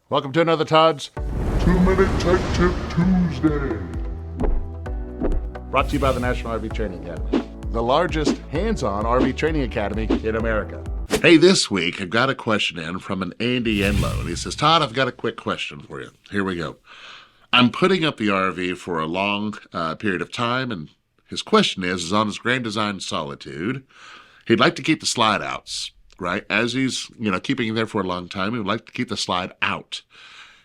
Welcome to another Todd's 2-Minute Tech Tip Tuesday. brought to you by the National RV Training Academy, the largest hands-on RV training academy in America. Hey, this week I've got a question in from an Andy Enlow, and he says, Todd, I've got a quick question for you. Here we go. I'm putting up the RV for a long period of time, and his question is on his Grand Design Solitude, he'd like to keep the slide outs, right? As he's, keeping it there for a long time, he would like to keep the slide out.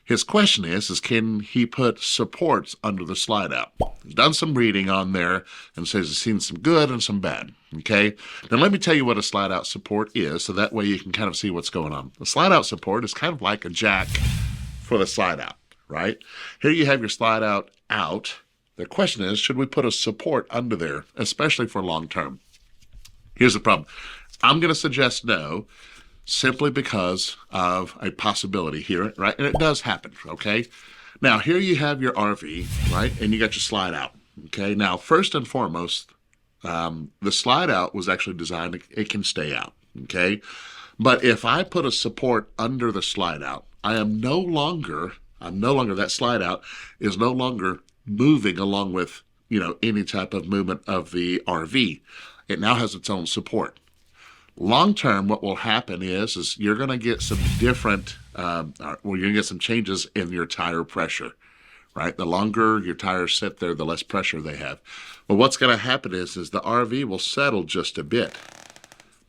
His question is can he put supports under the slide out? He's done some reading on there and says he's seen some good and some bad, okay? Now let me tell you what a slide out support is, so that way you can kind of see what's going on. The slide out support is kind of like a jack for the slide out, right? Here you have your slide out. The question is, should we put a support under there, especially for long term? Here's the problem. I'm going to suggest no, simply because of a possibility here, right? And it does happen, okay? Now, here you have your RV, right? And you got your slide out, okay? Now, first and foremost, the slide out was actually designed, it can stay out, okay? But if I put a support under the slide out, I'm no longer, that slide out is no longer moving along with, any type of movement of the RV. It now has its own support. Long term, what will happen is you're going to get some different, you're going to get some changes in your tire pressure, right? The longer your tires sit there, the less pressure they have. But what's going to happen is the RV will settle just a bit.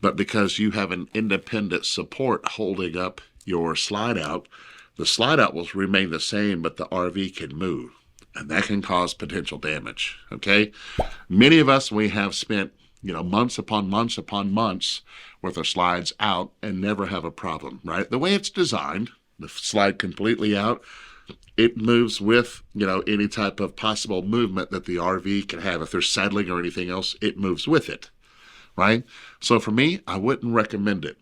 But because you have an independent support holding up your slide out, the slide out will remain the same, but the RV can move. And that can cause potential damage, okay? Many of us, we have spent months upon months upon months with our slides out and never have a problem, right? The way it's designed, the slide completely out, it moves with, any type of possible movement that the RV can have. If there's settling or anything else, it moves with it, right? So for me, I wouldn't recommend it.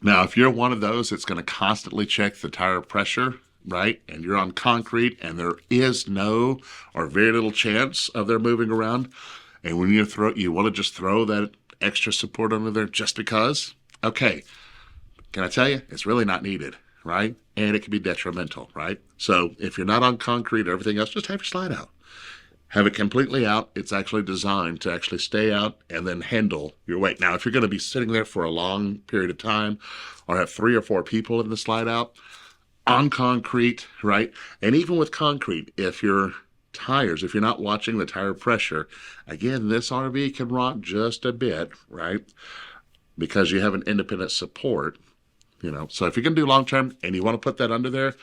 Now, if you're one of those that's going to constantly check the tire pressure, right, and you're on concrete and there is no or very little chance of their moving around, and when you want to just throw that extra support under there just because, okay, can I tell you, it's really not needed, right? And it can be detrimental, right? So if you're not on concrete or everything else, just have your slide out. Have it completely out. It's actually designed to actually stay out and then handle your weight. Now, if you're going to be sitting there for a long period of time or have 3 or 4 people in the slide out on concrete, right? And even with concrete, if you're not watching the tire pressure, again, this RV can rock just a bit, right? Because you have an independent support, So if you're going to do long term and you want to put that under there,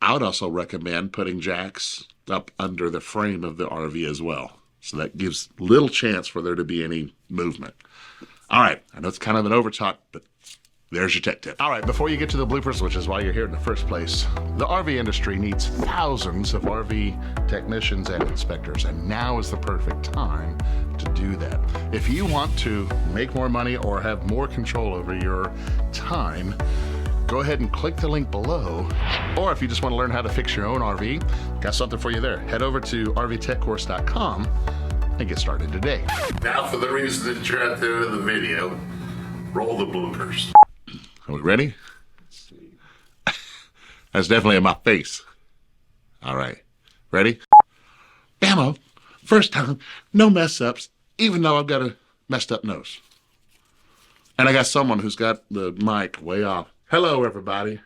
I would also recommend putting jacks up under the frame of the RV as well. So that gives little chance for there to be any movement. All right, I know it's kind of an overtalk, but there's your tech tip. All right, before you get to the bloopers, which is why you're here in the first place, the RV industry needs thousands of RV technicians and inspectors, and now is the perfect time to do that. If you want to make more money or have more control over your time, go ahead and click the link below. Or if you just want to learn how to fix your own RV, got something for you there. Head over to rvtechcourse.com and get started today. Now for the reason that you're out there in the video, roll the bloopers. Are we ready? That's definitely in my face. All right. Ready? Bammo. First time, no mess ups, even though I've got a messed up nose. And I got someone who's got the mic way off. Hello, everybody.